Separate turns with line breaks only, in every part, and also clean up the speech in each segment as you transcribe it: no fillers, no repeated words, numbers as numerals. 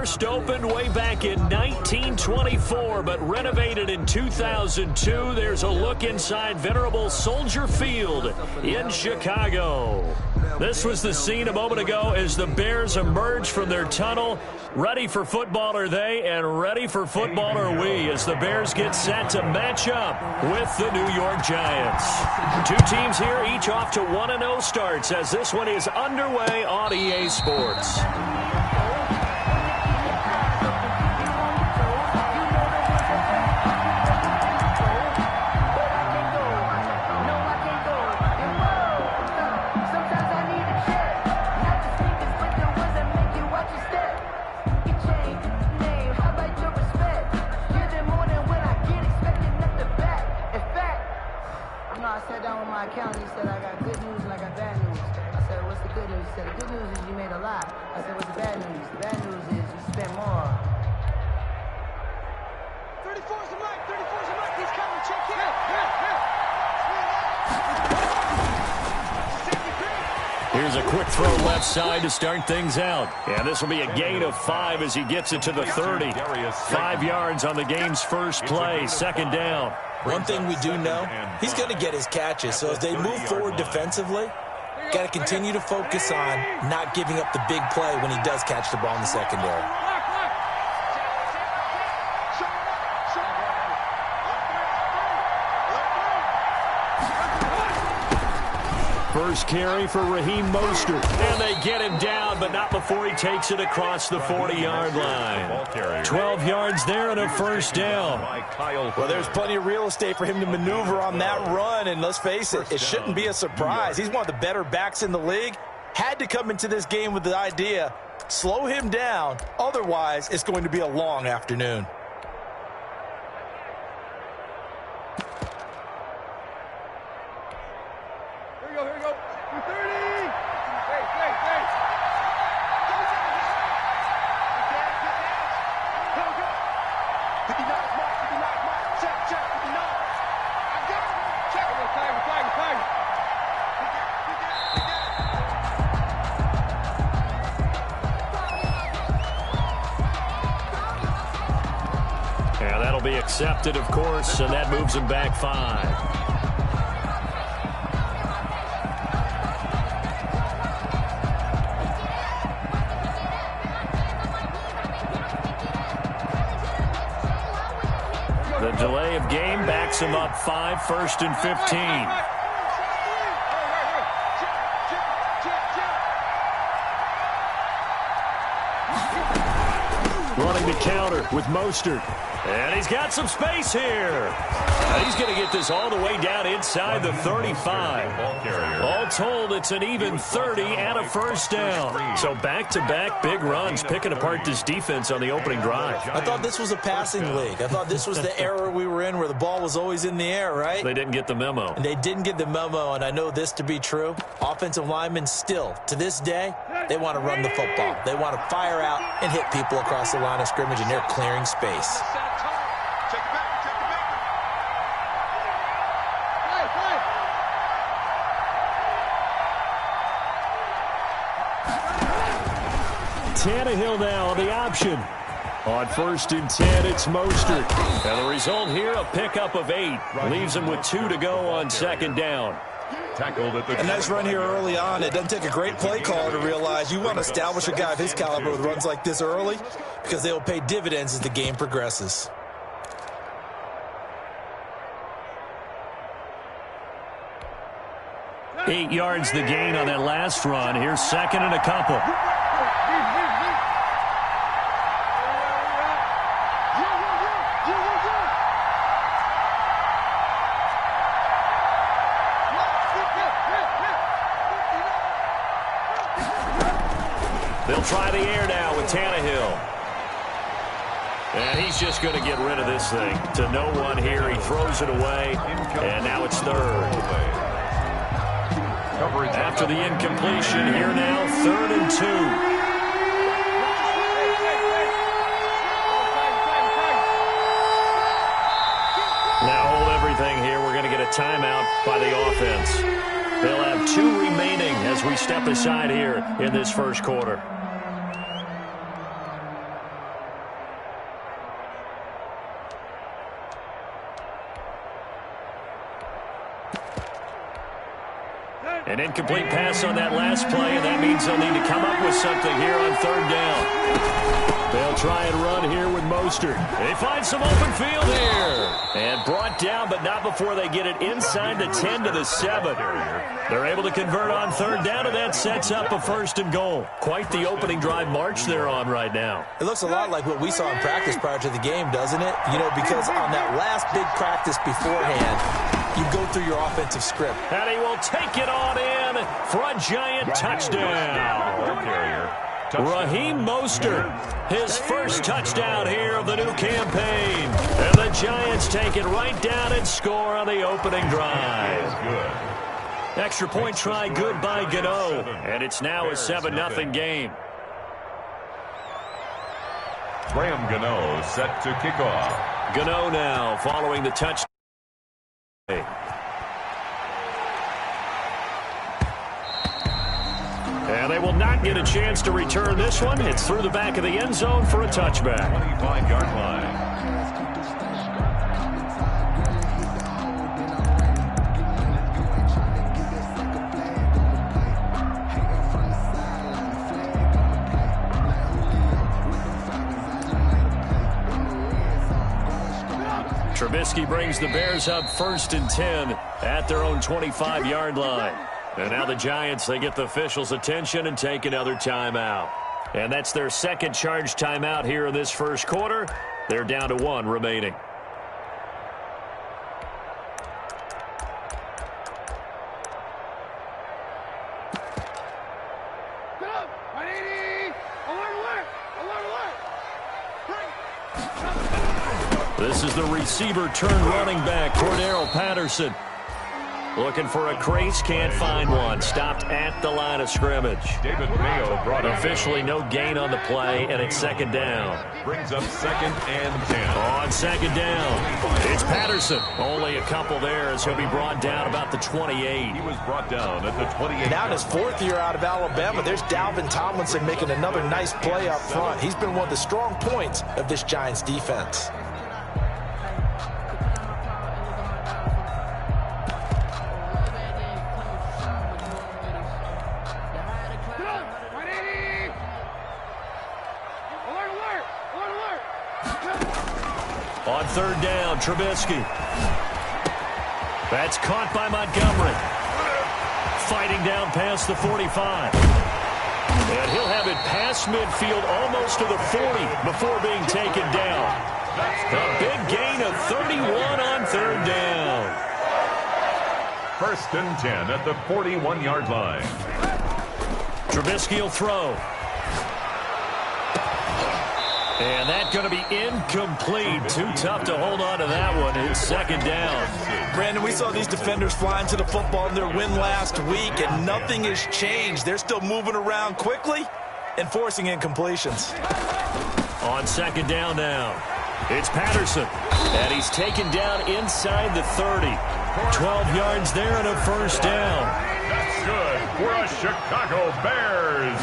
First opened way back in 1924, but renovated in 2002. There's a look inside venerable Soldier Field in Chicago. This was the scene a moment ago as the Bears emerged from their tunnel. Ready for football are they, and ready for football are we, as the Bears get set to match up with the New York Giants. Two teams here, each off to 1-0 starts, as this one is underway on EA Sports.
He said, I got good news and I got bad news. I said, what's the good news? He said, the good news is you made a lot. I said, what's the bad news? The bad news is you spent more.
34's the mic, 34's the mic. He's coming, check in.
Here's a quick throw left side to start things out. And this will be a gain of 5 as he gets it to the 30. 5 yards on the game's first play, second down.
One thing we do know, he's going to get his catches. So as they move forward defensively, got to continue to focus on not giving up the big play when he does catch the ball in the secondary.
First carry for Raheem Mostert. And they get him down, but not before he takes it across the 40-yard line. 12 yards there and a first down.
Well, there's plenty of real estate for him to maneuver on that run, and let's face it, it shouldn't be a surprise. He's one of the better backs in the league. Had to come into this game with the idea, slow him down, otherwise it's going to be a long afternoon.
Here we go. 230. Hey. 59 mark. Check. 59. I got it. Check. Flag.
Yeah, that'll be accepted, of course, and that moves him back 5. The delay of game backs him up 5, first and 15. Running the counter with Mostert. And he's got some space here. He's going to get this all the way down inside the 35. All told, it's an even 30 and a first down. So back-to-back big runs, picking apart this defense on the opening drive.
I thought this was a passing league. I thought this was the era we were in where the ball was always in the air, right?
They didn't get the memo.
And they didn't get the memo, and I know this to be true. Offensive linemen still, to this day, they want to run the football. They want to fire out and hit people across the line of scrimmage, and they're clearing space.
Tannehill now on the option. On first and 10, it's Mostert. And the result here, a pickup of 8. Leaves him with 2 to go on second down.
A nice run here early on. It doesn't take a great play caller to realize you want to establish a guy of his caliber with runs like this early because they will pay dividends as the game progresses.
Eight yards the gain on that last run. Here's second and a couple. They'll try the air now with Tannehill. And he's just going to get rid of this thing. To no one here. He throws it away. And now it's third. After the incompletion, here now, 3rd and 2. Now hold everything here. We're going to get a timeout by the offense. They'll have 2 remaining as we step aside here in this first quarter. An incomplete pass on that last play, and that means they'll need to come up with something here on third down. They'll try and run here with Mostert. They find some open field here. And brought down, but not before they get it inside the 10 to the 7. They're able to convert on third down, and that sets up a 1st and goal. Quite the opening drive march they're on right now.
It looks a lot like what we saw in practice prior to the game, doesn't it? You know, because on that last big practice beforehand, you go through your offensive script.
And he will take it on in for a giant touchdown. Raheem Mostert, his first touchdown here of the new campaign. And the Giants take it right down and score on the opening drive. Extra point try good by Gano. And it's now a 7-0 game.
Graham Gano set to kick off.
Gano now following the touchdown. And they will not get a chance to return this one. It's through the back of the end zone for a touchback.
25-yard line.
Trubisky brings the Bears up 1st and 10 at their own 25-yard line. And now the Giants, they get the officials' attention and take another timeout. And that's their second charge timeout here in this first quarter. They're down to 1 remaining. This is the receiver turned running back, Cordero Patterson. Looking for a crease, can't find one. Stopped at the line of scrimmage.
David Mayo brought
officially no gain on the play, and it's 2nd down.
Brings up 2nd and 10.
On 2nd down, it's Patterson. Only a couple there as he'll be brought down about the 28.
He was brought down at the 28.
Now in his 4th year out of Alabama, there's Dalvin Tomlinson making another nice play up front. He's been one of the strong points of this Giants defense.
On 3rd down, Trubisky. That's caught by Montgomery. Fighting down past the 45. And he'll have it past midfield almost to the 40 before being taken down. A big gain of 31 on 3rd down.
1st and 10 at the 41-yard line.
Trubisky will throw. And that's going to be incomplete. Too tough to hold on to that one. It's 2nd down.
Brandon, we saw these defenders flying to the football in their win last week, and nothing has changed. They're still moving around quickly and forcing incompletions.
On 2nd down now, it's Patterson. And he's taken down inside the 30. 12 yards there and a 1st down.
That's good for a Chicago Bears.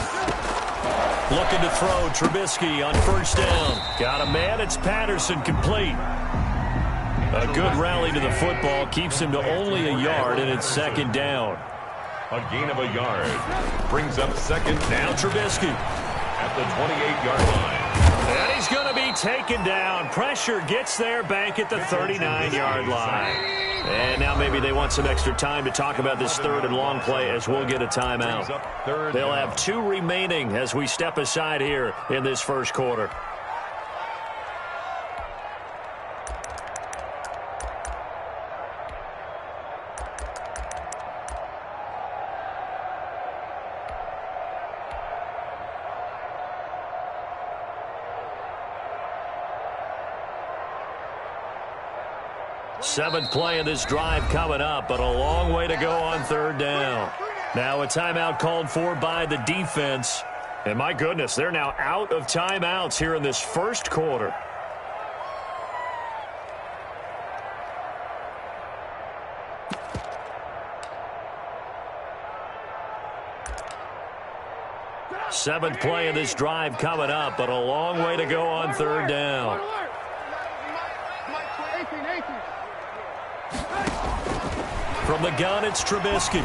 Looking to throw, Trubisky on 1st down. Got a man, it's Patterson, complete. A good rally to the football, keeps him to only a yard, and it's 2nd down.
A gain of a yard. Brings up 2nd.
Now Trubisky.
At the 28-yard line.
And he's going to be taken down. Pressure gets there back at the 39-yard line. And now maybe they want some extra time to talk about this 3rd and long play as we'll get a timeout. They'll have 2 remaining as we step aside here in this first quarter. Seventh play of this drive coming up, but a long way to go on 3rd down. Now a timeout called for by the defense. And my goodness, they're now out of timeouts here in this first quarter. Seventh play of this drive coming up, but a long way to go on 3rd down. From the gun, it's Trubisky.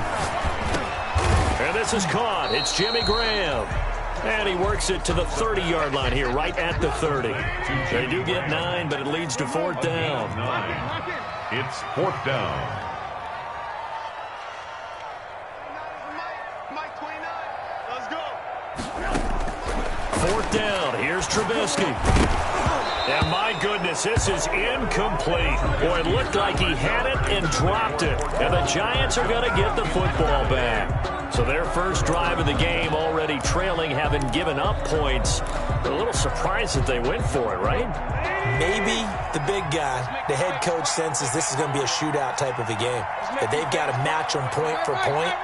And this is caught. It's Jimmy Graham. And he works it to the 30-yard line here, right at the 30. They do get 9, but it leads to 4th down.
It's 4th down.
Let's go.
4th down. Here's Trubisky. And my goodness, this is incomplete. Boy, it looked like he had it and dropped it. And the Giants are going to get the football back. So their first drive of the game already trailing, having given up points. They're a little surprised that they went for it, right?
Maybe the big guy, the head coach, senses this is going to be a shootout type of a game. That they've got to match them point for point,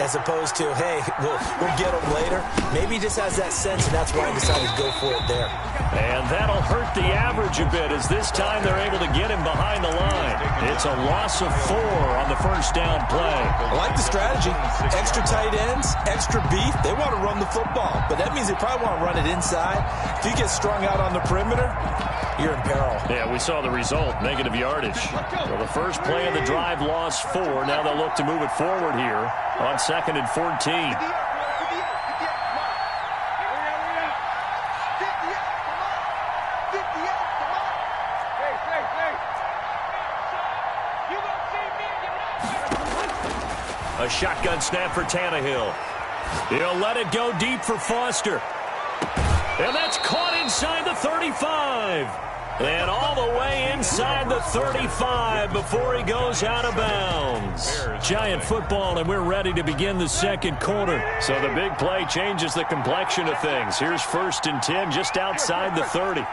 as opposed to, hey, we'll get them later. Maybe he just has that sense, and that's why he decided to go for it there.
And that'll hurt the average a bit, as this time they're able to get him behind the line. It's a loss of 4 on the first down play.
I like the strategy. Extra tight ends, extra beef. They want to run the football, but that means they probably want to run it inside. If you get strung out on the perimeter, you're in peril.
Yeah, we saw the result, negative yardage. So the first play of the drive lost 4. Now they'll look to move it forward here on 2nd and 14. A shotgun snap for Tannehill. He'll let it go deep for Foster. And that's caught inside the 35. And all the way inside the 35 before he goes out of bounds. Giant football, and we're ready to begin the second quarter. So the big play changes the complexion of things. Here's 1st and 10 just outside the 30.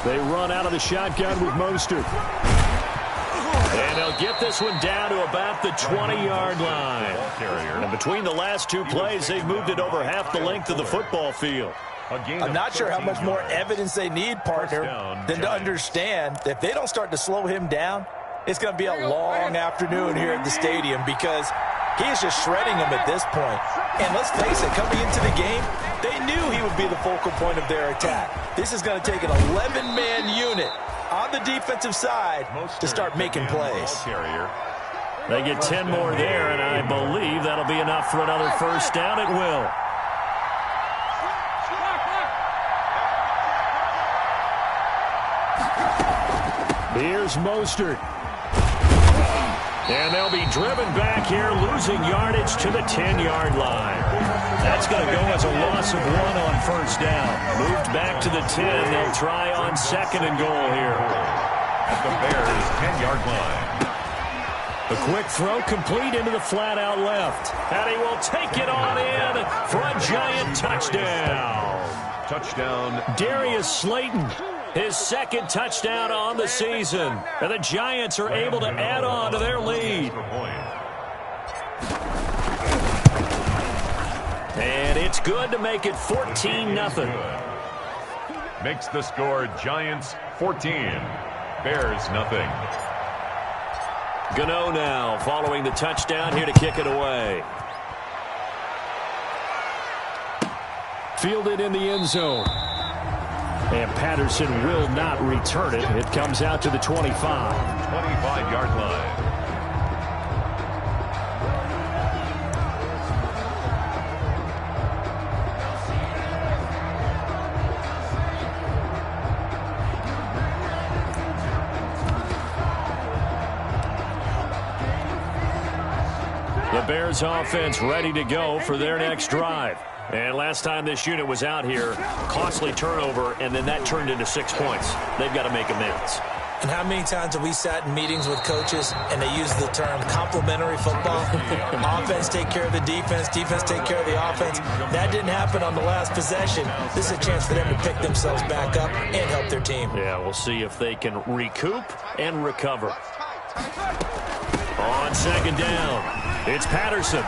They run out of the shotgun with Mostert. And they'll get this one down to about the 20-yard line. And between the last 2 plays, they've moved it over half the length of the football field.
I'm not sure how much more evidence they need, partner, than to understand that if they don't start to slow him down, it's going to be a long afternoon here at the stadium, because he is just shredding them at this point. And let's face it, coming into the game, they knew he would be the focal point of their attack. This is going to take an 11-man unit on the defensive side to start making plays.
They get 10 more there, and I believe that'll be enough for another first down. It will. Here's Mostert. And they'll be driven back here, losing yardage to the 10-yard line. That's going to go as a loss of 1 on first down. Moved back to the 10. They'll try on 2nd and goal here.
At the Bears' 10-yard line.
A quick throw complete into the flat-out left. And he will take it on in for a Giant touchdown.
Touchdown.
Darius Slayton. His 2nd touchdown on the season. And the Giants are able to add on to their lead. And it's good to make it 14-0.
Makes the score Giants 14. Bears nothing.
Gano now following the touchdown here to kick it away. Fielded in the end zone. And Patterson will not return it. It comes out to the 25.
25-yard line.
The Bears offense ready to go for their next drive. And last time this unit was out here, costly turnover, and then that turned into 6 points. They've got to make amends.
And how many times have we sat in meetings with coaches and they use the term complementary football? Offense take care of the defense, defense take care of the offense. That didn't happen on the last possession. This is a chance for them to pick themselves back up and help their team.
Yeah, we'll see if they can recoup and recover. On 2nd down, it's Patterson.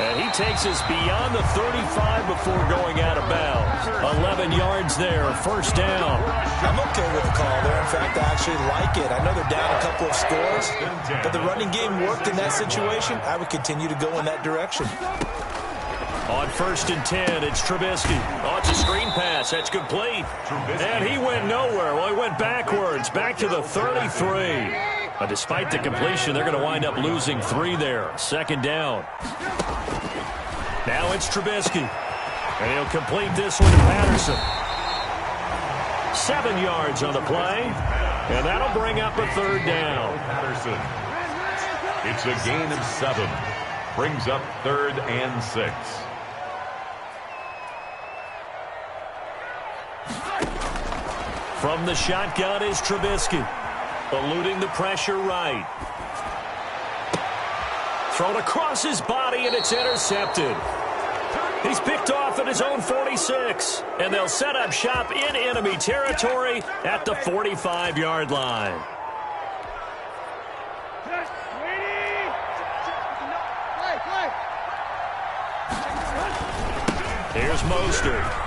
And he takes us beyond the 35 before going out of bounds. 11 yards there, first down.
I'm okay with the call there. In fact, I actually like it. I know they're down a couple of scores, but the running game worked in that situation. I would continue to go in that direction.
On 1st and 10, it's Trubisky. Oh, it's a screen pass. That's complete. And he went nowhere. Well, he went backwards, back to the 33. But despite the completion, they're going to wind up losing 3 there. 2nd down. Now it's Trubisky. And he'll complete this one to Patterson. 7 yards on the play. And that'll bring up a 3rd down.
Patterson. It's a gain of 7. Brings up 3rd and 6.
From the shotgun is Trubisky. Eluding the pressure right. Thrown across his body, and it's intercepted. He's picked off at his own 46. And they'll set up shop in enemy territory at the 45-yard line. Here's Mostert.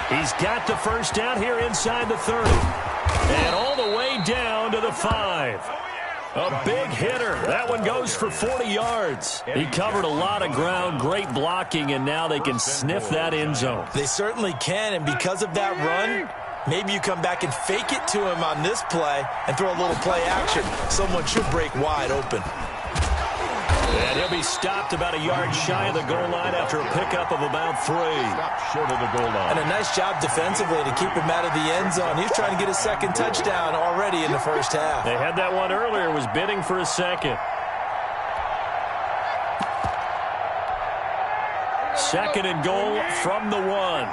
He's got the 1st down here inside the 30. And all the way down to the 5. A big hitter. That one goes for 40 yards. He covered a lot of ground, great blocking, and now they can sniff that end zone.
They certainly can, and because of that run, maybe you come back and fake it to him on this play and throw a little play action. Someone should break wide open.
And he'll be stopped about a yard shy of the goal line after a pickup of about 3.
Stopped short of the goal line.
And a nice job defensively to keep him out of the end zone. He's trying to get his 2nd touchdown already in the 1st half.
They had that one earlier, was bidding for a 2nd. 2nd and goal from the 1.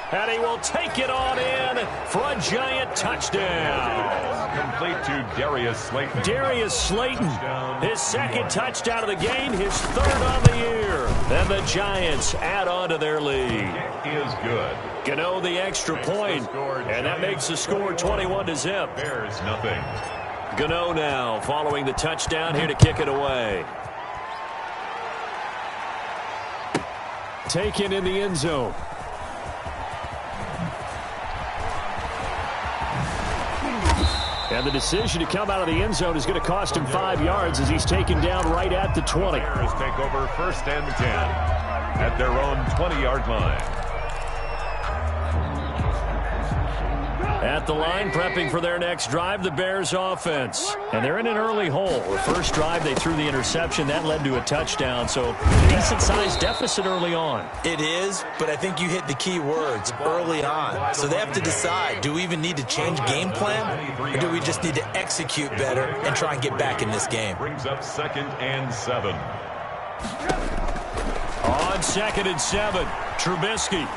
And he will take it on in for a giant touchdown.
Complete to Darius Slayton.
Darius Slayton, his 2nd touchdown of the game, his 3rd on the year. And the Giants add on to their lead.
It is good.
Gano the extra point, and that makes the score 21-0.
Bears nothing.
Gano now following the touchdown here to kick it away. Taken in the end zone. And the decision to come out of the end zone is going to cost him 5 yards as he's taken down right at the 20.
Bears take over 1st and 10 at their own 20-yard line.
At the line, prepping for their next drive, the Bears offense. And they're in an early hole. The first drive, they threw the interception. That led to a touchdown, so decent-sized deficit early on.
It is, but I think you hit the key words, early on. So they have to decide, do we even need to change game plan, or do we just need to execute better and try and get back in this game?
Brings up 2nd and 7.
On 2nd and 7, Trubisky.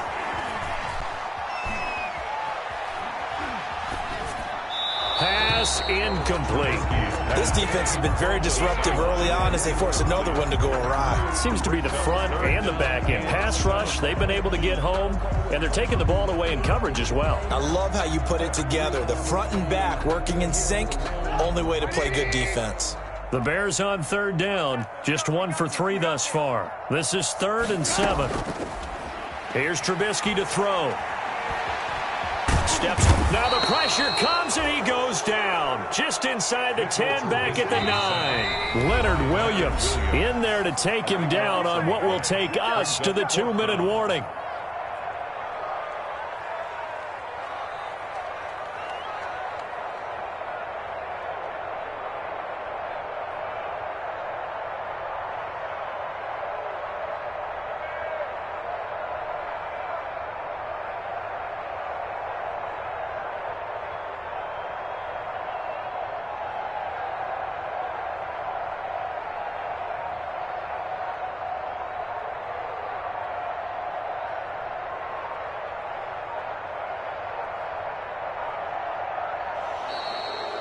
Pass incomplete.
This defense has been very disruptive early on as they force another one to go awry.
Seems to be the front and the back end. Pass rush, they've been able to get home, and they're taking the ball away in coverage as well.
I love how you put it together. The front and back working in sync, only way to play good defense.
The Bears on 3rd down, just 1 for 3 thus far. This is 3rd and 7. Here's Trubisky to throw. Steps. Now the pressure comes and he goes down. Just inside the 10, back at the 9. Leonard Williams in there to take him down on what will take us to the 2-minute warning.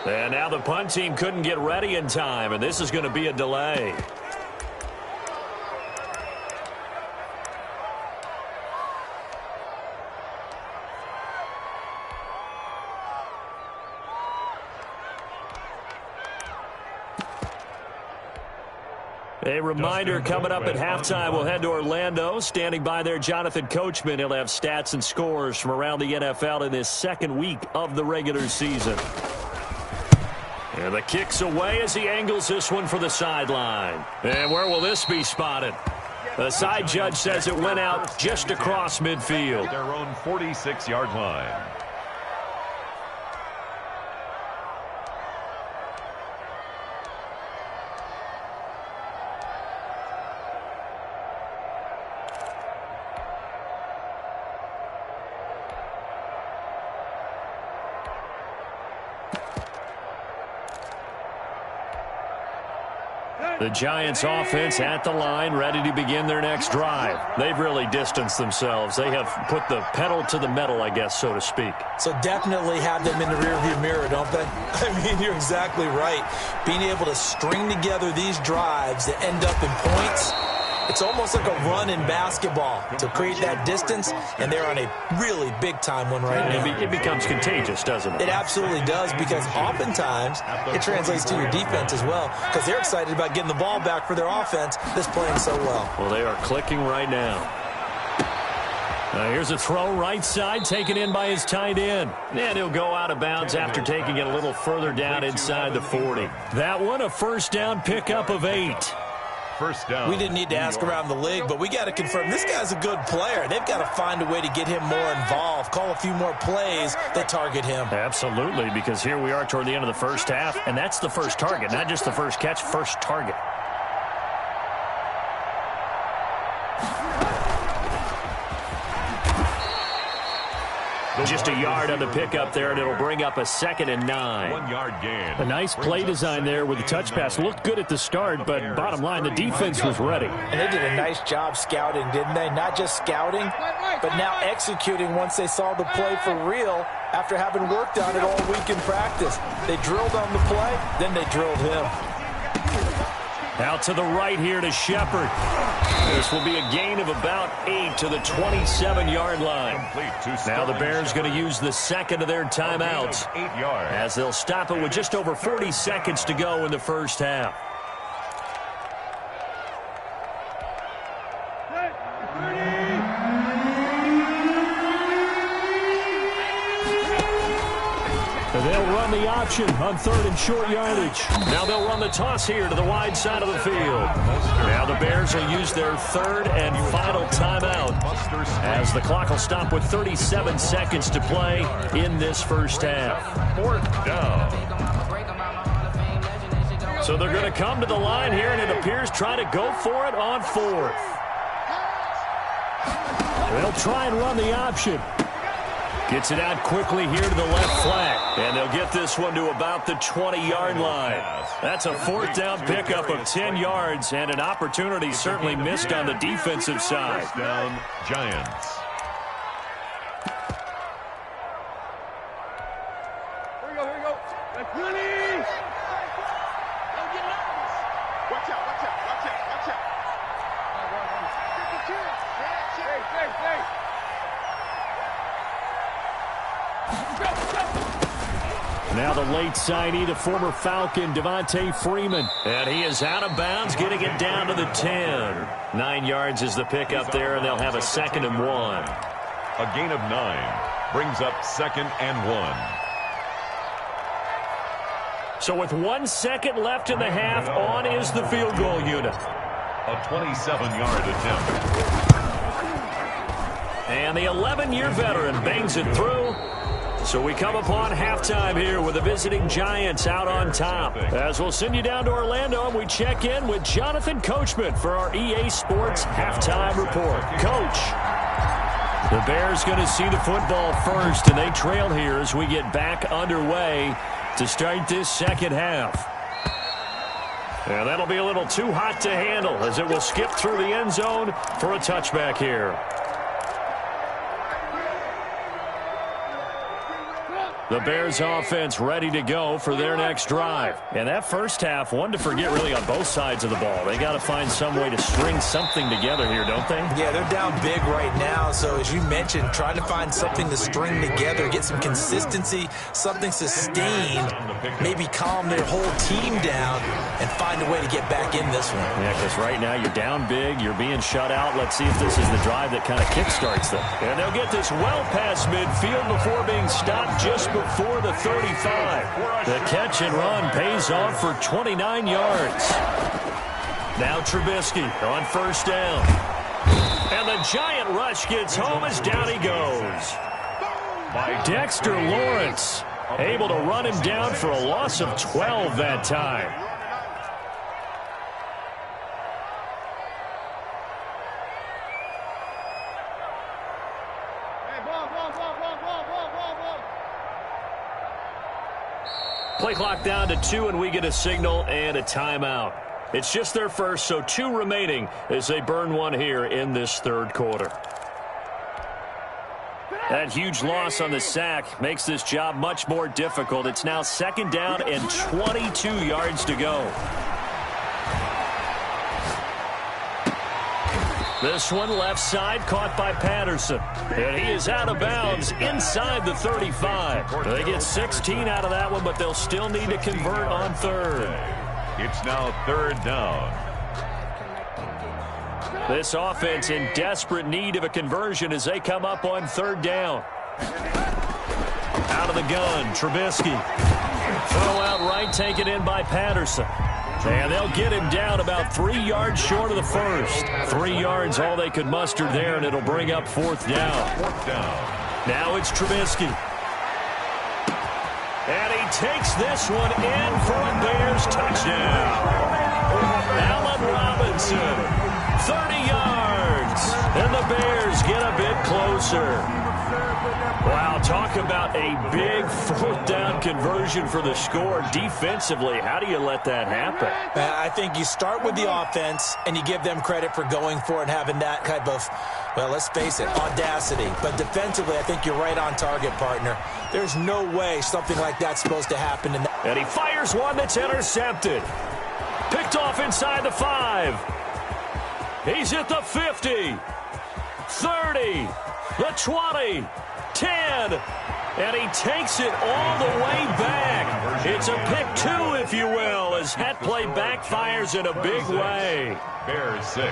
And now the punt team couldn't get ready in time, and this is going to be a delay. A reminder coming up at halftime, we'll head to Orlando. Standing by there, Jonathan Coachman. He'll have stats and scores from around the NFL in this 2nd week of the regular season. And the kick's away as he angles this one for the sideline. And where will this be spotted? The side judge says it went out just across midfield.
Their own 46-yard line.
The Giants offense at the line, ready to begin their next drive. They've really distanced themselves. They have put the pedal to the metal, I guess, so to speak.
So definitely have them in the rearview mirror, don't they? I mean, you're exactly right. Being able to string together these drives that end up in points, it's almost like a run in basketball to create that distance, and they're on a really big-time one right now.
It becomes contagious, doesn't it?
It absolutely does, because oftentimes it translates to your defense as well, because they're excited about getting the ball back for their offense that's playing so well.
Well, they are clicking right now. Here's a throw right side, taken in by his tight end. And he'll go out of bounds after taking it a little further down inside the 40. That one, a first down pickup of 8.
First down.
We didn't need to ask around the league, but we got to confirm this guy's a good player. They've got to find a way to get him more involved, call a few more plays that target him.
Absolutely, because here we are toward the end of the first half, and that's the first target, not just the first catch, first target. Just a yard on the pickup there, and it'll bring up a 2nd and 9.
1-yard gain.
A nice play design there with the touch pass. Looked good at the start, but bottom line, the defense was ready.
And they did a nice job scouting, didn't they? Not just scouting, but now executing once they saw the play for real after having worked on it all week in practice. They drilled on the play, then they drilled him.
Out to the right here to Shepard. This will be a gain of about 8 to the 27-yard line. Now the Bears going to use the second of their timeouts,
8 yards,
as they'll stop it with just over 40 seconds to go in the first half. They'll run the option on 3rd and short yardage. Now they'll run the toss here to the wide side of the field. Now the Bears will use their 3rd and final timeout, as the clock will stop with 37 seconds to play in this first half.
4th down.
So they're going to come to the line here, and it appears try to go for it on 4th. They'll try and run the option. Gets it out quickly here to the left flat. And they'll get this one to about the 20-yard line. That's a 4th down pickup of 10 yards, and an opportunity certainly missed on the defensive side.
First down, Giants.
Here we go, here we go. That's money. Don't get nervous. Watch out, watch out, watch out, watch out. Hey.
Now the late signee, the former Falcon, Devontae Freeman. And he is out of bounds, getting it down to the 10. 9 yards is the pickup there, and they'll have a 2nd and 1.
A gain of 9 brings up 2nd and 1.
So with 1 second left in the half, on is the field goal unit.
A 27-yard attempt.
And the 11-year veteran bangs it through. So we come upon halftime here with the visiting Giants out on top. As we'll send you down to Orlando, and we check in with Jonathan Coachman for our EA Sports Halftime Report. Coach, the Bears going to see the football first, and they trail here as we get back underway to start this second half. And that'll be a little too hot to handle, as it will skip through the end zone for a touchback here. The Bears offense ready to go for their next drive. And that first half, one to forget really on both sides of the ball. They got to find some way to string something together here, don't they?
Yeah, they're down big right now. So as you mentioned, trying to find something to string together, get some consistency, something sustained, maybe calm their whole team down and find a way to get back in this one.
Yeah, because right now you're down big, you're being shut out. Let's see if this is the drive that kind of kickstarts them. And they'll get this well past midfield before being stopped just before the 35. The catch and run pays off for 29 yards. Now Trubisky on first down. And the giant rush gets home as down he goes. Dexter Lawrence able to run him down for a loss of 12 that time. Play clock down to 2, and we get a signal and a timeout. It's just their first, so 2 remaining as they burn one here in this third quarter. That huge loss on the sack makes this job much more difficult. It's now second down and 22 yards to go. This one left side caught by Patterson. And he is out of bounds inside the 35. They get 16 out of that one, but they'll still need to convert on third.
It's now third down.
This offense in desperate need of a conversion as they come up on third down. Out of the gun, Trubisky. Throw out right, taken in by Patterson. And they'll get him down about 3 yards short of the first. 3 yards all they could muster there, and it'll bring up fourth down. Now it's Trubisky. And he takes this one in for a Bears touchdown. Allen Robinson, 30 yards. And the Bears get a bit closer. Wow, talk about a big fourth down conversion for the score. Defensively, how do you let that happen?
I think you start with the offense, and you give them credit for going for it and having that type of, well, let's face it, audacity. But defensively, I think you're right on target, partner. There's no way something like that's supposed to happen.
And he fires one that's intercepted. Picked off inside the 5. He's at the 50, 30, the 20, 10, and he takes it all the way back. It's a pick 2, if you will, as that play backfires in a big way.
Bears 6.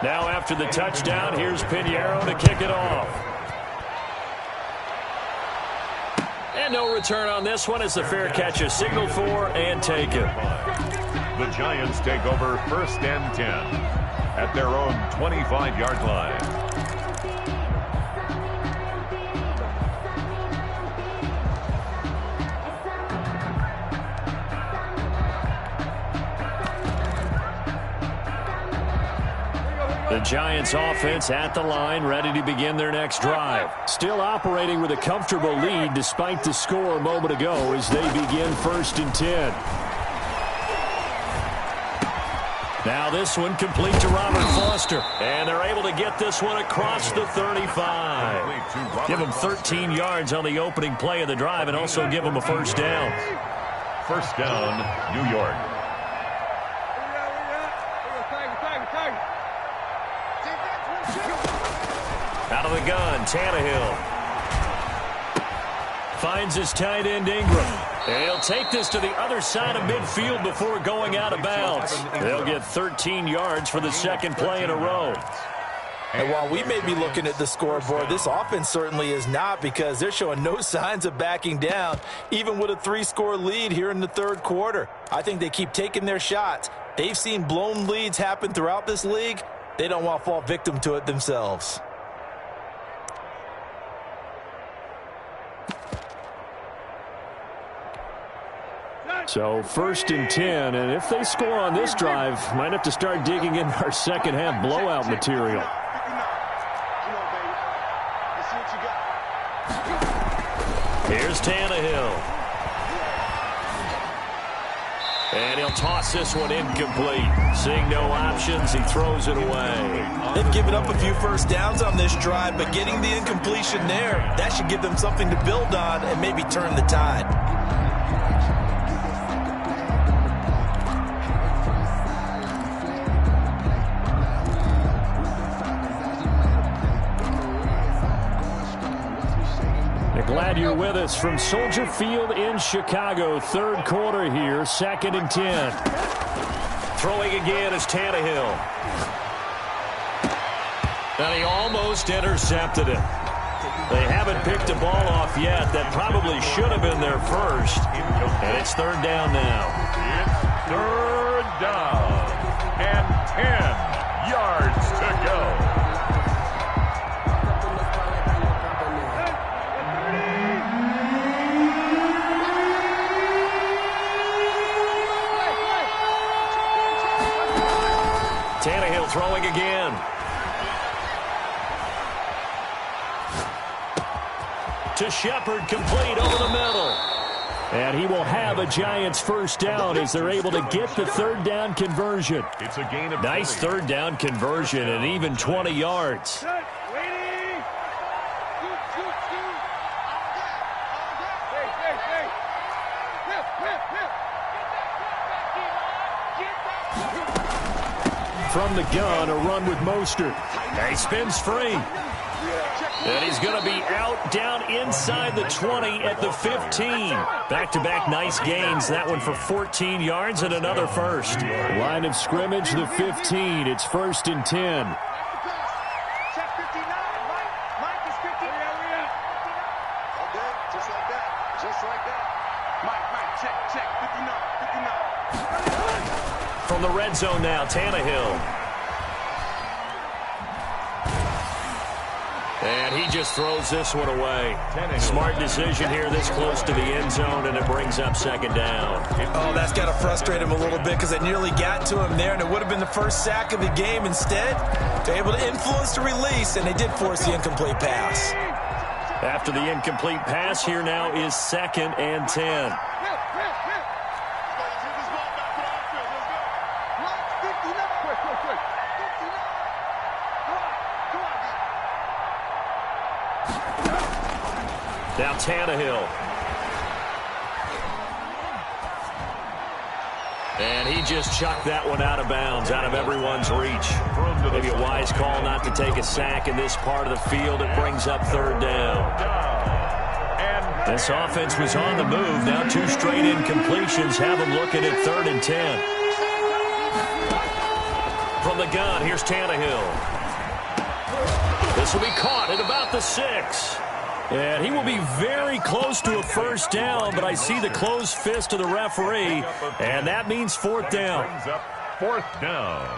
Now after the touchdown, here's Pinheiro to kick it off. And no return on this one as the fair catch is signaled for and taken.
The Giants take over first and 10 at their own 25-yard line.
The Giants offense at the line, ready to begin their next drive. Still operating with a comfortable lead despite the score a moment ago as they begin first and 10. Now this one complete to Robert Foster. And they're able to get this one across the 35. Give them 13 yards on the opening play of the drive and also give them a first down.
First down, New York.
Out of the gun, Tannehill. Finds his tight end Ingram. And he'll take this to the other side of midfield before going out of bounds. They'll get 13 yards for the second play in a row.
And while we may be looking at the scoreboard, this offense certainly is not, because they're showing no signs of backing down, even with a 3-score lead here in the third quarter. I think they keep taking their shots. They've seen blown leads happen throughout this league. They don't want to fall victim to it themselves.
So first and 10, and if they score on this drive, might have to start digging in our second half blowout material. Here's Tannehill. And he'll toss this one incomplete. Seeing no options, he throws it away.
They've given up a few first downs on this drive, but getting the incompletion there, that should give them something to build on and maybe turn the tide.
Glad you're with us from Soldier Field in Chicago. Third quarter here, second and 10. Throwing again is Tannehill. And he almost intercepted it. They haven't picked a ball off yet. That probably should have been their first. And it's third down now.
It's third down and 10 yards to go.
Tannehill throwing again. To Shepard, complete over the middle. And he will have a Giants first down as they're able to get the third down conversion.
It's a gain of
nice
20.
third down conversion and even 20 yards. From the gun, a run with Mostert. He spins free. And he's going to be out down inside the 20 at the 15. Back-to-back nice gains. That one for 14 yards and another first. Line of scrimmage, the 15. It's first and 10.
Check 59. Mike is 59. Okay, just like that. Just like that. Mike, check 59.
From the red zone now, Tannehill. And he just throws this one away. Smart decision here this close to the end zone, and it brings up second down.
Oh, that's got to frustrate him a little bit because they nearly got to him there, and it would have been the first sack of the game. Instead, they're able to influence the release, and they did force the incomplete pass.
After the incomplete pass, here now is second and 10. Now Tannehill. And he just chucked that one out of bounds, out of everyone's reach. Maybe a wise call not to take a sack in this part of the field. It brings up third down. This offense was on the move. Now two straight incompletions have them looking at third and 10. From the gun, here's Tannehill. This will be caught at about the 6. And he will be very close to a first down, but I see the closed fist of the referee, and that means fourth down.
Fourth down.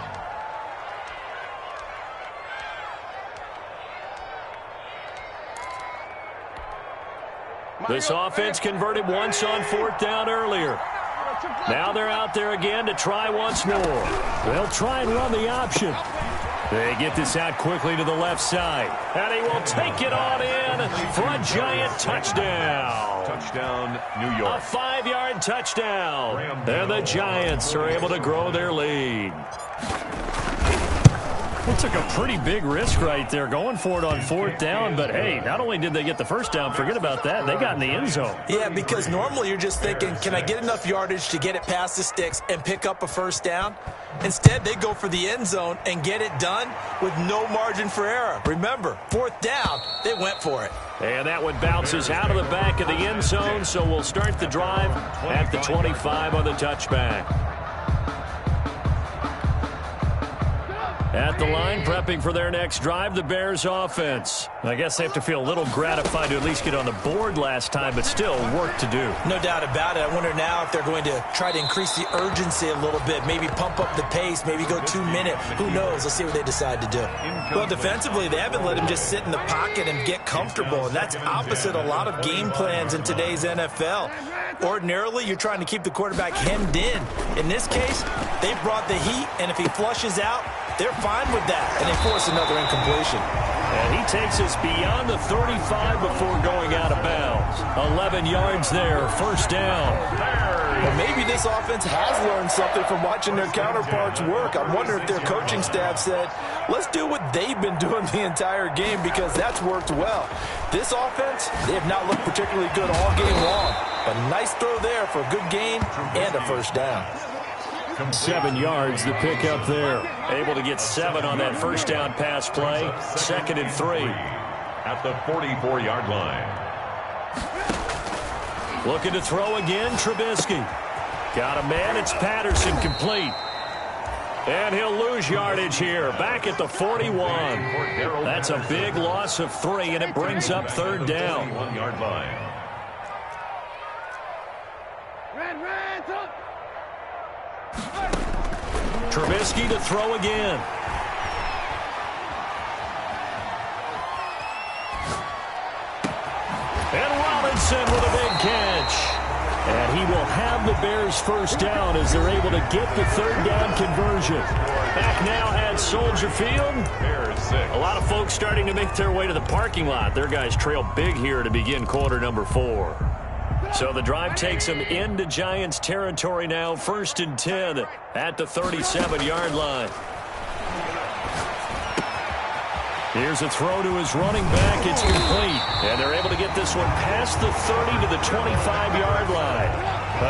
This offense converted once on fourth down earlier. Now they're out there again to try once more. They'll try and run the option. They get this out quickly to the left side. And he will take it on in for a Giant touchdown.
Touchdown, New York.
A 5-yard touchdown. And the Giants are able to grow their lead. They took a pretty big risk right there going for it on fourth down. But, hey, not only did they get the first down, forget about that, they got in the end zone.
Yeah, because normally you're just thinking, can I get enough yardage to get it past the sticks and pick up a first down? Instead, they go for the end zone and get it done with no margin for error. Remember, fourth down, they went for it.
And that one bounces out of the back of the end zone, so we'll start the drive at the 25 on the touchback. At the line, prepping for their next drive, the Bears offense. I guess they have to feel a little gratified to at least get on the board last time, but still work to do.
No doubt about it. I wonder now if they're going to try to increase the urgency a little bit, maybe pump up the pace, maybe go 2 minute. Who knows? Let's see what they decide to do. Well, defensively, they haven't let him just sit in the pocket and get comfortable, and that's opposite a lot of game plans in today's NFL. Ordinarily, you're trying to keep the quarterback hemmed in. In this case, they brought the heat, and if he flushes out, they're fine with that, and they force another incompletion.
And he takes us beyond the 35 before going out of bounds. 11 yards there, first down.
Well, maybe this offense has learned something from watching their counterparts work. I wonder if their coaching staff said, let's do what they've been doing the entire game because that's worked well. This offense, they have not looked particularly good all game long. But nice throw there for a good gain and a first down.
7 yards, the pick up there. Able to get 7 on that first down pass play. Second and 3.
At the 44-yard line.
Looking to throw again, Trubisky. Got a man, it's Patterson complete. And he'll lose yardage here, back at the 41. That's a big loss of 3, and it brings up third down.
1-yard line.
Trubisky to throw again. And Robinson with a big catch. And he will have the Bears first down as they're able to get the third down conversion. Back now at Soldier Field.
Bears 6.
A lot of folks starting to make their way to the parking lot. Their guys trail big here to begin quarter number 4. So the drive takes them into Giants territory now. 1st and 10 at the 37-yard line. Here's a throw to his running back. It's complete. And they're able to get this one past the 30 to the 25-yard line.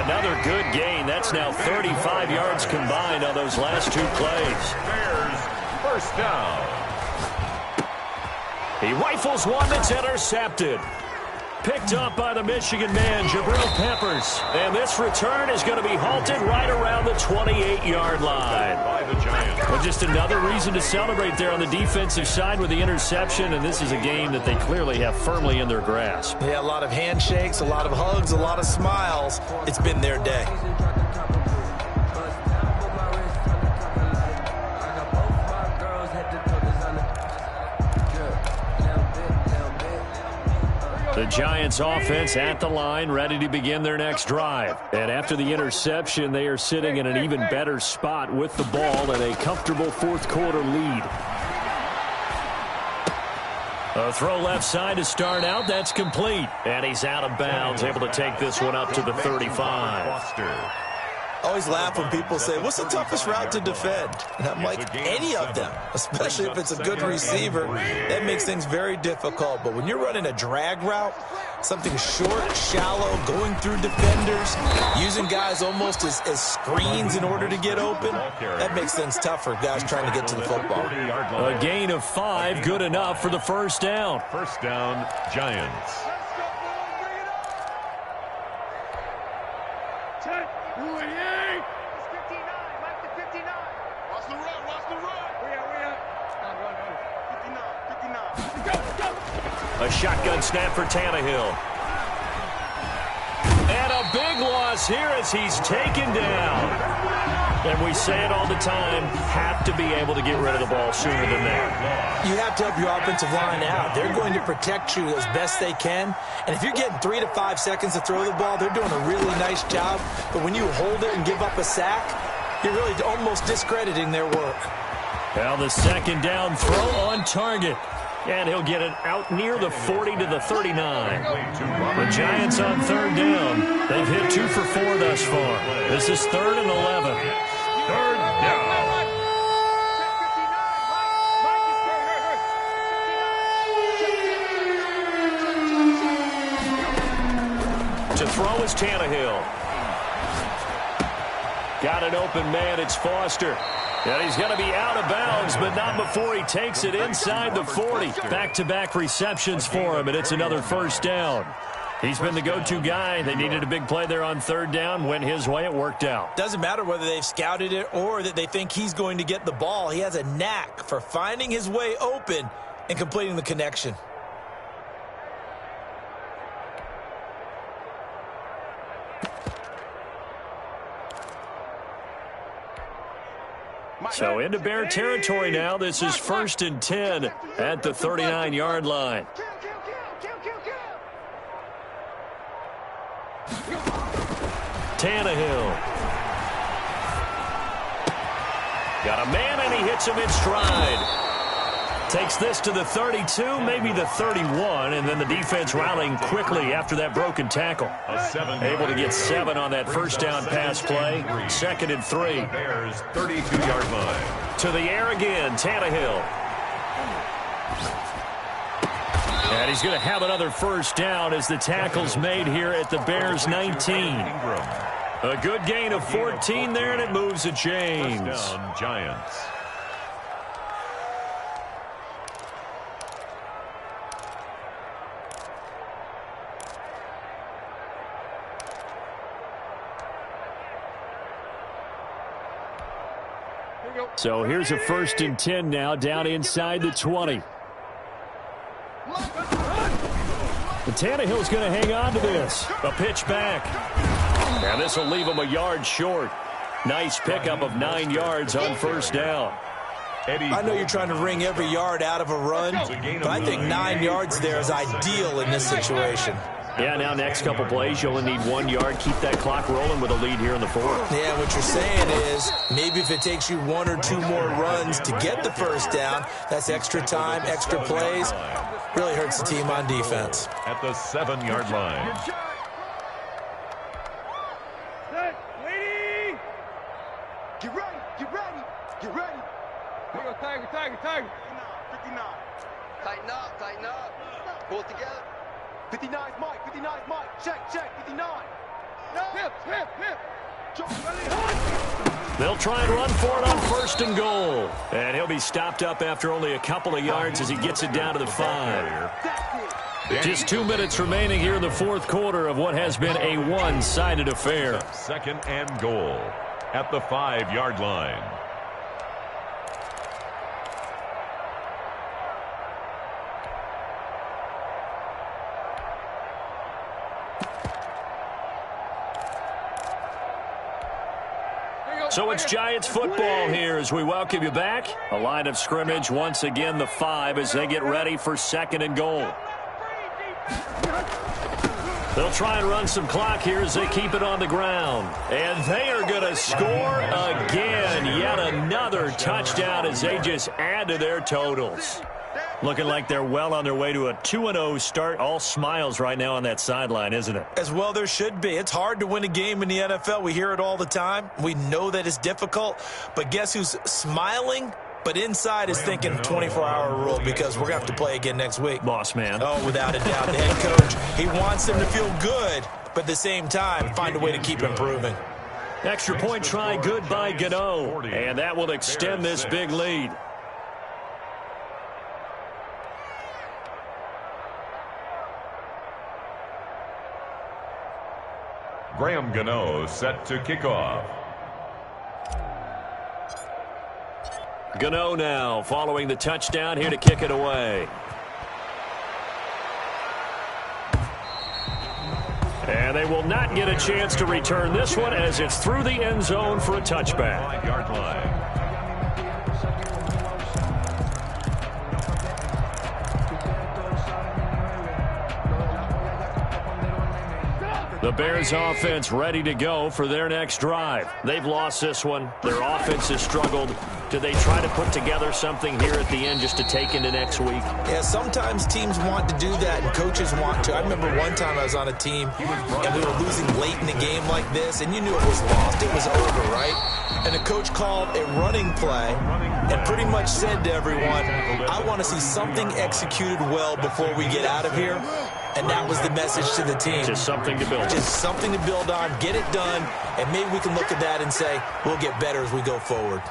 Another good gain. That's now 35 yards combined on those last 2 plays.
Bears first down.
He rifles one that's intercepted. Picked up by the Michigan man, Jabril Peppers. And this return is going to be halted right around the 28-yard line.
By the Giants.
Well, just another reason to celebrate there on the defensive side with the interception, and this is a game that they clearly have firmly in their grasp.
Yeah, a lot of handshakes, a lot of hugs, a lot of smiles. It's been their day.
The Giants offense at the line, ready to begin their next drive. And after the interception, they are sitting in an even better spot with the ball and a comfortable fourth-quarter lead. A throw left side to start out. That's complete. And he's out of bounds, able to take this one up to the 35.
I always laugh when people say, what's the toughest route to defend? And I'm like, any of them, especially if it's a good receiver. That makes things very difficult. But when you're running a drag route, something short, shallow, going through defenders, using guys almost as screens in order to get open, that makes things tough for guys trying to get to the football.
A gain of 5, good enough for the first down.
First down, Giants.
A shotgun snap for Tannehill. And a big loss here as he's taken down. And we say it all the time, have to be able to get rid of the ball sooner than that.
You have to help your offensive line out. They're going to protect you as best they can. And if you're getting 3 to 5 seconds to throw the ball, they're doing a really nice job. But when you hold it and give up a sack, you're really almost discrediting their work.
Well, the second down throw on target. And he'll get it out near the 40 to the 39. The Giants on third down. They've hit 2 for 4 thus far. This is 3rd and 11.
Third down.
To throw is Tannehill. Got an open man. It's Foster. And he's going to be out of bounds, but not before he takes it inside the 40. Back-to-back receptions for him, and it's another first down. He's been the go-to guy. They needed a big play there on third down. Went his way. It worked out.
Doesn't matter whether they've scouted it or that they think he's going to get the ball. He has a knack for finding his way open and completing the connection.
So into Bear territory now. This is 1st and 10 at the 39-yard line. Tannehill. Got a man, and he hits him in stride. Takes this to the 32, maybe the 31, and then the defense rallying quickly after that broken tackle. Able to get 7 on that first down pass play. 2nd and 3.
Bears 32-yard line.
To the air again, Tannehill. And he's going to have another first down as the tackle's made here at the Bears 19. A good gain of 14 there, and it moves the chains.
First down, Giants.
So here's a 1st and 10 now, down inside the 20. And Tannehill's going to hang on to this. A pitch back. And this will leave him a yard short. Nice pickup of 9 yards on 1st down.
I know you're trying to wring every yard out of a run, but I think 9 yards there is ideal in this situation.
Yeah, now next couple plays, you only need 1 yard. Keep that clock rolling with a lead here in the 4th.
Yeah, what you're saying is maybe if it takes you 1 or 2 more runs to get the 1st down, that's extra time, extra plays. Really hurts the team on defense.
At the 7-yard line.
Get ready, get ready, get ready. Here we go, Tiger. 59. Tighten up. Pull it together. 59's Mike. Check, 59. Hip.
They'll try and run for it on 1st and goal. And he'll be stopped up after only a couple of yards as he gets it down to the 5. Just 2 minutes remaining here in the 4th quarter of what has been a one-sided affair.
2nd and goal at the 5-yard line.
So it's Giants football here as we welcome you back. A line of scrimmage once again, the 5, as they get ready for 2nd and goal. They'll try and run some clock here as they keep it on the ground. And they are going to score again. Yet another touchdown as they just add to their totals. Looking like they're well on their way to a 2-0 start. All smiles right now on that sideline, isn't it?
As well there should be. It's hard to win a game in the NFL. We hear it all the time. We know that it's difficult. But guess who's smiling? But inside is thinking 24-hour rule because we're going to have to play again next week.
Boss man.
Oh, without a doubt. The head coach, he wants them to feel good, but at the same time, find a way to keep improving.
Extra point try good by Gano. And that will extend this big lead.
Graham Gano set to kick off.
Gano now following the touchdown here to kick it away. And they will not get a chance to return this one as it's through the end zone for a touchback.
5-yard line.
The Bears offense ready to go for their next drive. They've lost this one. Their offense has struggled. Do they try to put together something here at the end just to take into next week?
Yeah, sometimes teams want to do that and coaches want to. I remember one time I was on a team and we were losing late in the game like this and you knew it was lost. It was over, right? And the coach called a running play and pretty much said to everyone, I want to see something executed well before we get out of here. And that was the message to the team.
Just something to build on.
Just something to build on, get it done, and maybe we can look at that and say, we'll get better as we go forward.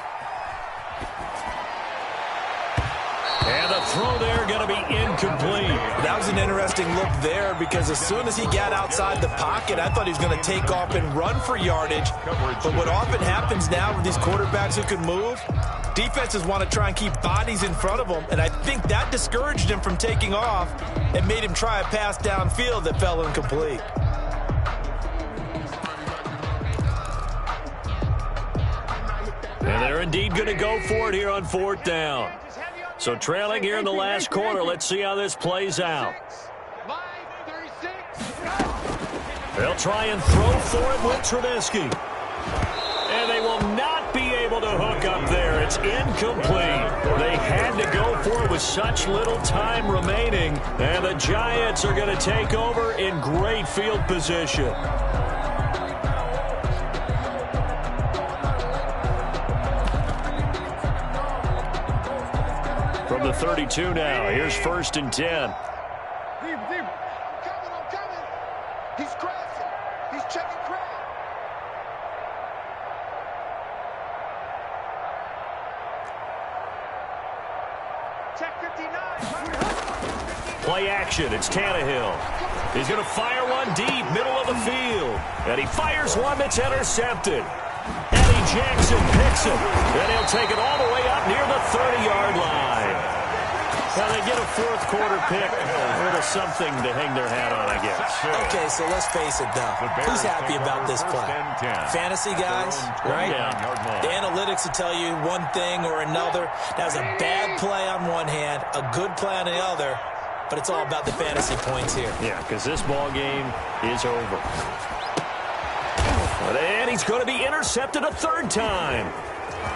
And the throw there going to be incomplete.
That was an interesting look there because as soon as he got outside the pocket, I thought he was going to take off and run for yardage. But what often happens now with these quarterbacks who can move, defenses want to try and keep bodies in front of them, and I think that discouraged him from taking off and made him try a pass downfield that fell incomplete.
And they're indeed going to go for it here on 4th down. So trailing here in the last quarter, let's see how this plays out. They'll try and throw for it with Trubisky. And they will not be able to hook up there. It's incomplete. They had to go for it with such little time remaining. And the Giants are going to take over in great field position. From the 32 now, here's 1st and 10.
I'm coming. He's crashing. He's checking crowd. Check 59.
Play action. It's Tannehill. He's going to fire one deep, middle of the field. And he fires one that's intercepted. Eddie Jackson picks it. And he'll take it all the way up near the 30-yard line. Now they get a fourth quarter pick. A little something to hang their hat on, I guess.
Okay, so let's face it, though. Who's happy about this play? Fantasy guys, right?
Yeah.
The analytics will tell you one thing or another. That was a bad play on one hand, a good play on the other, but it's all about the fantasy points here.
Yeah, because this ball game is over. And he's going to be intercepted a third time.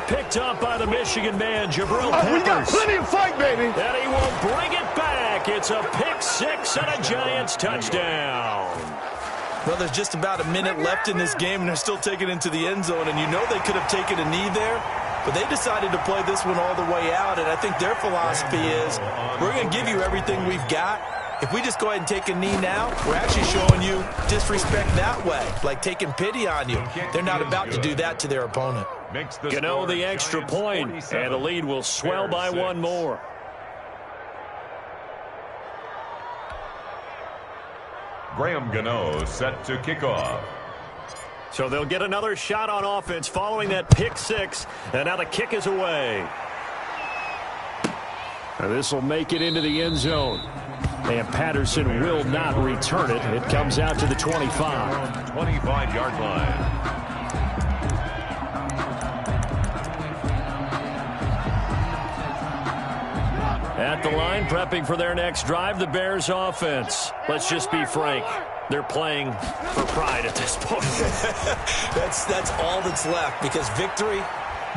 Picked up by the Michigan man, Jabril Peppers.
We got plenty of fight, baby.
And he will bring it back. It's a pick six and a Giants touchdown.
Well, there's just about a minute left in this game, and they're still taking it into the end zone. And you know they could have taken a knee there, but they decided to play this one all the way out. And I think their philosophy is, we're going to give you everything we've got. If we just go ahead and take a knee now, we're actually showing you disrespect that way, like taking pity on you. They're not about to do that to their opponent.
Gano the extra point, and the lead will swell by one more.
Graham Gano set to kick off.
So they'll get another shot on offense following that pick six, and now the kick is away. This will make it into the end zone. And Patterson will not return it. It comes out to the 25.
25-yard line.
At the line, prepping for their next drive, the Bears offense. Let's just be frank. They're playing for pride at this point.
That's all that's left, because victory,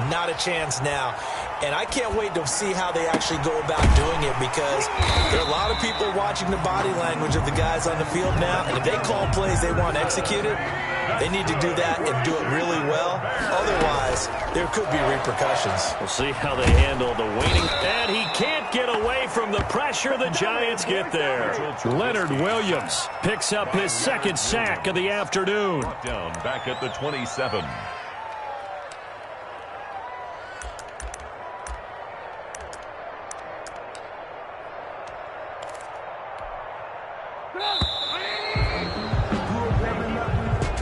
not a chance now. And I can't wait to see how they actually go about doing it, because there are a lot of people watching the body language of the guys on the field now, and if they call plays they want executed, they need to do that and do it really well. Otherwise, there could be repercussions.
We'll see how they handle the waiting. And he can't get away from the pressure. The Giants get there. Leonard Williams picks up his second sack of the afternoon.
Down back at the 27.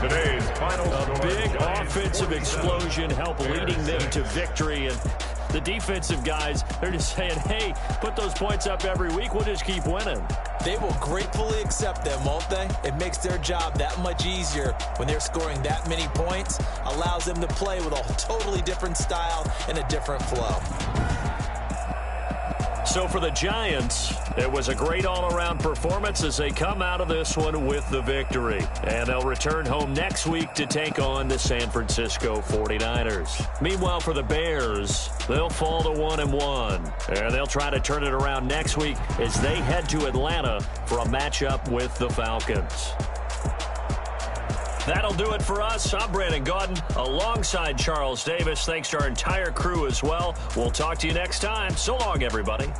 Today's final
A big offensive explosion helped leading them to victory. And the defensive guys, they're just saying, hey, put those points up every week. We'll just keep winning.
They will gratefully accept them, won't they? It makes their job that much easier when they're scoring that many points. Allows them to play with a totally different style and a different flow.
So for the Giants, it was a great all-around performance as they come out of this one with the victory. And they'll return home next week to take on the San Francisco 49ers. Meanwhile, for the Bears, they'll fall to 1-1. And they'll try to turn it around next week as they head to Atlanta for a matchup with the Falcons. That'll do it for us. I'm Brandon Gaudin alongside Charles Davis. Thanks to our entire crew as well. We'll talk to you next time. So long, everybody.